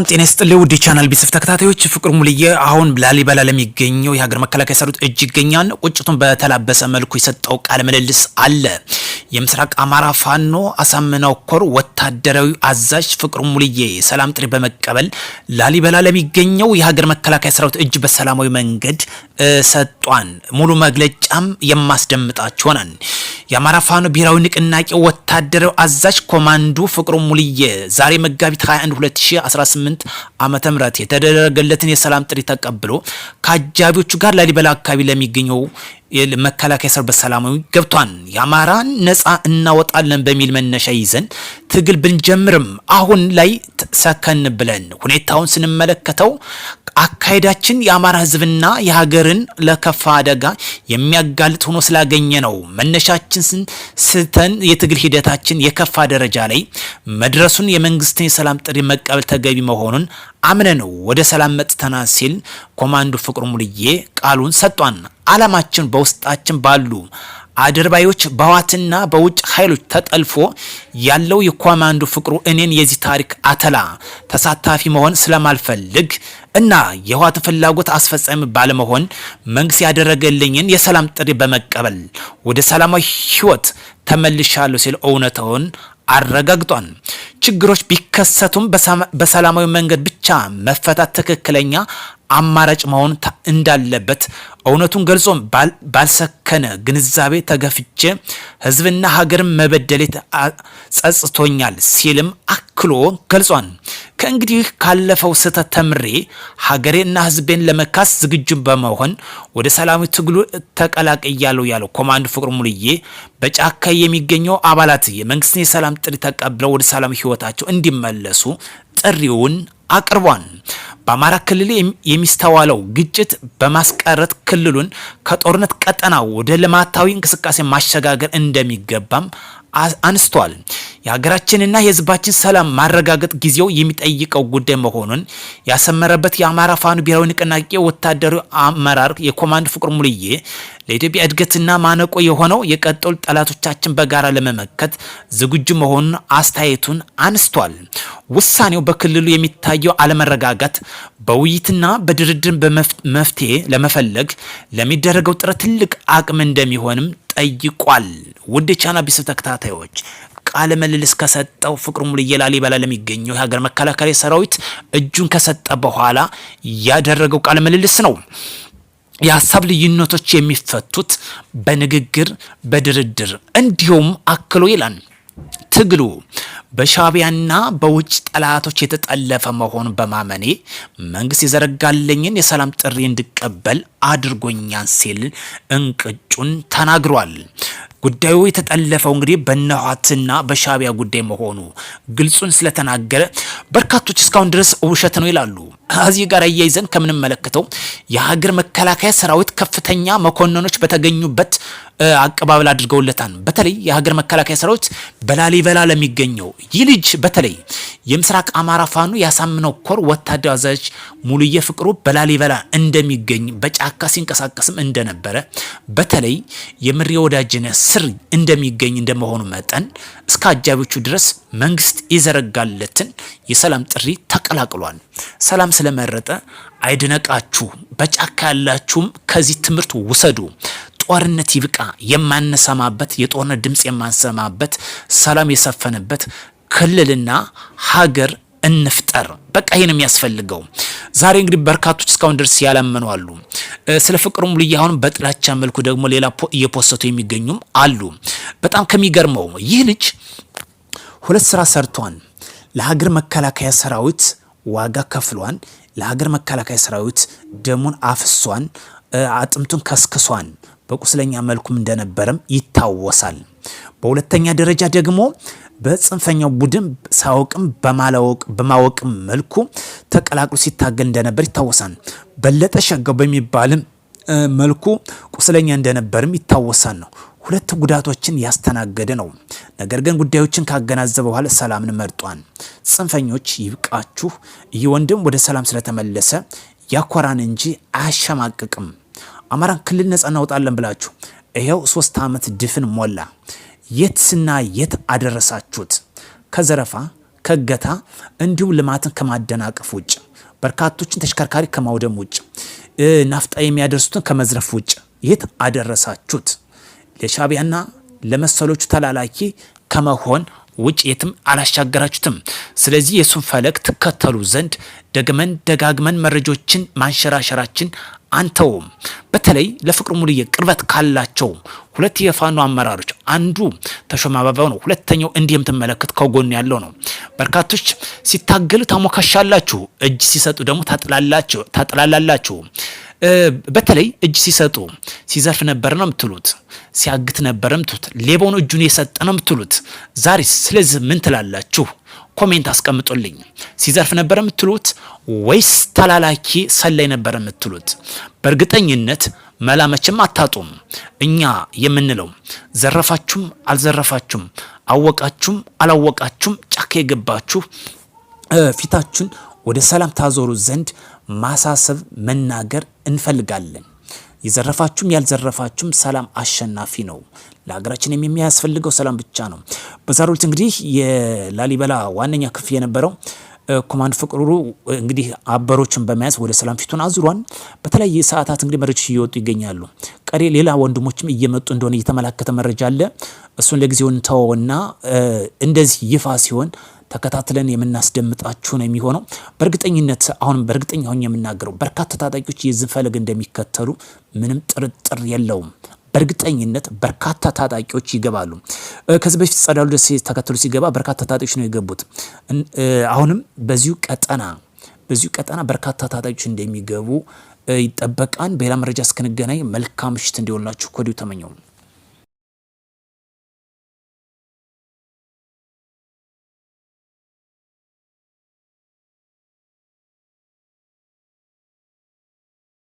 ጤና ይስጥልኝ ውድ ቻናል ቢስፍ ተከታታዮች ፍቅር ሙልዬ አሁን ላሊበላ ለሚገኘው የሀገር መከላከያ ሰራዊት እጅ ይገኛል። ቁጭቱን በተላበሰ መልኩ የሰጠው ቃለ ምልልስ አለ። የምስራቅ አማራ ፋኖ አሳምነው ኮር ወታደራዊ አዛዥ ፍቅር ሙልዬ ሰላም ጥሪ በመቀበል ላሊበላ ለሚገኘው የሀገር መከላከያ ሰራዊት እጅ በሰላማዊ መንገድ ሰጧን። ሙሉ መግለጫም የማስደምጣችሁ ነን። የአማራ ፋኖ ብሔራዊ ንቅናቄ ወታደራዊ አዛዥ ኮማንዶ ፍቅር ሙልዬ ዛሬ መጋቢት 21 2018 ዓመተ ምህረት የተደረገለትን የሰላም ጥሪ ተቀብሎ ከአጃቢዎቹ ጋር ላሊበላ አካባቢ ለሚገኘው መከላከያ ሰራዊት በሰላማዊ ገብቷን የአማራን ነፃ እናወጣለን በሚል መነሻ ይዘን ትግል ብንጀምርም አሁን ላይ ሰከን ብለን ሁኔታውን ስንመለከተው አካሄዳችን የአማራ ህዝብና የሀገርን ለከፋ አደጋ የሚያጋልጥ ሆኖ ስላገኘ ነው። መነሻችን ስተን የትግል ሂደታችን የከፋ ደረጃ ላይ መድረሱን የመንግስትን የሰላም ጥሪ መቀበል ተገቢ መሆኑን አምነን ወደ ሰላም መጥተናል ሲል ኮማንዶ ፍቅር ሙልዬ ቃሉን ሰጧን። ዓላማችን በውስጣችን ባሉ አድርባዮች በዋትና በውጭ ኃይሎች ተጠልፎ ያለው የኮማንዶ ፍቅሩ እኔን የዚህ ታሪክ አተላ ተሳታፊ መሆን ስለማልፈልግ እና የዋት ፍላጎት አስፈጻሚ ባለመሆን መንግስት ያደረገልኝን የሰላም ጥሪ በመቀበል ወደ ሰላማዊ ህይወት ተመልሻለሁ ሲል እውነታውን አረጋግጧል። ችግሮች ቢከሰቱም በሰላማዊ መንገድ ብቻ መፈታት ትክክለኛ አማራጭ መሆን እንዳለበት እውነቱን ገልጾ ባልሰከነ ግንዛቤ ተገፍቼ ህዝብና ሀገርን መበደል ጸጽቶኛል ሲልም አክሎ ገልጿል። ከእንግዲህ ካለፈው ስህተት ተምሬ ሀገሬና ህዝቤን ለመካስ ዝግጁ በመሆን ወደ ሰላማዊ ትግሉ ተቀላቅያለሁ ያለው ኮማንዶ ፍቅር ሙልዬ በጫካ የሚገኘው አባላት የመንግስትን የሰላም ጥሪ ተቀብለው ወደ ሰላም ህይወታቸው እንዲመለሱ ጥሪውን አቅርቧል። በአማራ ክልል የሚስተዋለው ግጭት በማስቀረት ክልሉን ከጦርነት ቀጠና ወደ ልማታዊ እንቅስቃሴ ማሸጋገር እንደሚገባም አንስቷል። የሀገራችንና የህዝባችን ሰላም ማረጋገጥ ጊዜው የሚጠይቀው ጉዳይ መሆኑን ያሰመረበት የአማራ ፋኖ ብሔራዊ ንቅናቄ ወታደራዊ አመራር የኮማንዶ ፍቅር ሙልዬ ለኢትዮጵያ እድገትና ማነቆ የሆነው የቀጠሉ ጠላቶቻችን በጋራ ለመመከት ዝግጁ መሆኑን አስተያየቱን አንስቷል። ውሳኔው በክልሉ የሚታየው አለመረጋጋት በውይይትና በድርድር መፍትሄ ለመፈለግ ለሚደረገው ጥረት ትልቅ አቅም እንደሚሆንም ጠይቋል። ውድ ቻናል ቢስፍ ተከታታዮች ቃለ ምልልስ ከሰጠው ፍቅር ሙልዬ ላሊበላ ለሚገኘው የሀገር መከላከያ ሰራዊት እጁን ከሰጠ በኋላ ያደረገው ቃለ ምልልስ ነው። የሀሳብ ልዩነቶች የሚፈቱት በንግግር በድርድር እንዲሁም አክሎ ይላል ትግሉ በሻቢያና በውጭ ጠላቶች የተጠለፈ መሆኑን በማመኔ መንግስት የዘረጋልኝን የሰላም ጥሪ እንድቀበል አድርጎኛል ሲል እንቅጩን ተናግሯል። ጉዳዩ የተጠለፈው እንግዲህ በነዋትና በሻቢያ ጉዳይ መሆኑ ግልጹን ስለተናገረ በርካቶች እስካሁን ድረስ ውሸት ነው ይላሉ። እዚህ ጋር አያይዘን ከምንመለከተው የሀገር መከላከያ ሰራዊት ከፍተኛ መኮንኖች በተገኙበት አቀባበል አድርገውለታል። በተለይ የሀገር መከላከያ ሰራዊት በላሊበላ ለሚገኘው ይህ ልጅ በተለይ የምስራቅ አማራ ፋኖ ያሳምነው ኮር ወታደራዊ አዛዥ ሙልዬ ፍቅሩ በላሊበላ እንደሚገኝ በጫካ ሲንቀሳቀስም እንደነበረ በተለይ የምሬ ወዳጅነህ ስር እንደሚገኝ እንደመሆኑ መጠን እስከ አጃቢዎቹ ድረስ መንግስት የዘረጋለትን የሰላም ጥሪ ተቀላቅሏል። ሰላም ስለመረጠ አይድነቃችሁ፣ በጫካ ያላችሁም ከዚህ ትምህርት ውሰዱ። ጦርነት ይብቃ፣ የማንሰማበት የጦርነት ድምጽ የማንሰማበት ሰላም የሰፈነበት ክልልና ሀገር እንፍጠር። በቃ ይሄን የሚያስፈልገው ዛሬ እንግዲህ በርካቶች እስካሁን ድረስ ያላመኑ አሉ። ስለ ፍቅር ሙልዬ አሁን በጥላቻ መልኩ ደግሞ ሌላ እየፖሰቱ የሚገኙም አሉ። በጣም ከሚገርመው ይህ ልጅ ሁለት ስራ ሰርቷል። ለሀገር መከላከያ ሰራዊት ዋጋ ከፍሏን፣ ለሀገር መከላከያ ሰራዊት ደሙን አፍሷን፣ አጥምቱን ከስክሷን፣ በቁስለኛ መልኩም እንደነበረም ይታወሳል። በሁለተኛ ደረጃ ደግሞ በጽንፈኛው ቡድን ሳውቅም በማወቅም መልኩ ተቀላቅሎ ሲታገል እንደነበር ይታወሳል። በለጠ ሸጋው በሚባልም መልኩ ቁስለኛ እንደነበርም ይታወሳል ነው። ሁለት ጉዳቶችን ያስተናገደ ነው። ነገር ግን ጉዳዮችን ካገናዘበ በኋላ ሰላምን መርጧል። ጽንፈኞች ይብቃችሁ፣ ይህ ወንድም ወደ ሰላም ስለተመለሰ ያኮራን እንጂ አያሸማቅቅም። አማራን ክልል ነፃ እናወጣለን ብላችሁ ይሄው 3 ዓመት ድፍን ሞላ። የትና የት አደረሳችሁት? ከዘረፋ ከገታ እንዲሁም ልማትን ከማደናቀፍ ውጭ በርካቶችን ተሽከርካሪ ከማውደም ውጭ ናፍጣ የሚያደርሱትን ከመዝረፍ ውጭ የት አደረሳችሁት? ለሻዕቢያና ለመሰሎቹ ተላላኪ ከመሆን ውጭ የትም አላሻገራችሁትም። ስለዚህ የሱን ፈለግ ትከተሉ ዘንድ ደጋግመን መረጃዎችን ማንሸራሸራችን አንተውም። በተለይ ለፍቅሩ ሙሉዬ ቅርበት ካላቸው ሁለት የፋኖ አመራሮች አንዱ ተሾመ አበባው ነው። ሁለተኛው እንዲህ የምትመለከት ከጎን ያለው ነው። በርካቶች ሲታገሉ ታሞካሻላችሁ፣ እጅ ሲሰጡ ደግሞ ታጥላላላችሁ። በተለይ እጅ ሲሰጡ ሲዘርፍ ነበር ነው የምትሉት፣ ሲያግት ነበር የምትሉት፣ ሌባውን እጁን የሰጠ ነው የምትሉት። ዛሬ ስለዚህ ምን ትላላችሁ? ኮሜንት አስቀምጡልኝ። ሲዘርፍ ነበር የምትሉት ወይስ ተላላኪ ሰላይ ነበር የምትሉት? በእርግጠኝነት መላመችም አታጡም። እኛ የምንለው ዘረፋችሁም አልዘረፋችሁም፣ አወቃችሁም አላወቃችሁም፣ ጫካ የገባችሁ ፊታችሁን ወደ ሰላም ታዞሩ ዘንድ ማሳሰብ መናገር እንፈልጋለን። የዘረፋችሁም ያልዘረፋችሁም ሰላም አሸናፊ ነው። ለሀገራችን የሚያስፈልገው ሰላም ብቻ ነው። በዛሬው ዕለት እንግዲህ የላሊበላ ዋነኛ ክፍል የነበረው ኮማንድ ፍቅሩ እንግዲህ አበሮችን በመያዝ ወደ ሰላም ፊቱን አዙሯል። በተለያየ ሰዓታት እንግዲህ መረጃዎች እየወጡ ይገኛሉ። ቀሪ ሌላ ወንድሞችም እየመጡ እንደሆነ እየተመላከተ መረጃ አለ። እሱን ለጊዜው እንተወውና እንደዚህ ይፋ ሲሆን ተከታትለን የምናስደምጣችሁ ነው የሚሆነው። በእርግጠኝነት አሁንም በእርግጠኛ ሆኜ የምናገረው በርካታ ታጣቂዎች የዚህ ፈለግ እንደሚከተሉ ምንም ጥርጥር የለውም። በእርግጠኝነት በርካታ ታጣቂዎች ይገባሉ። ከዚህ በፊት ጸዳሉ ደሴ ተከትሎ ሲገባ በርካታ ታጣቂዎች ነው የገቡት። አሁንም በዚሁ ቀጠና በርካታ ታጣቂዎች እንደሚገቡ ይጠበቃል። በሌላ መረጃ እስክንገናኝ መልካም ምሽት እንዲሆንላችሁ ኮዲው ተመኘው።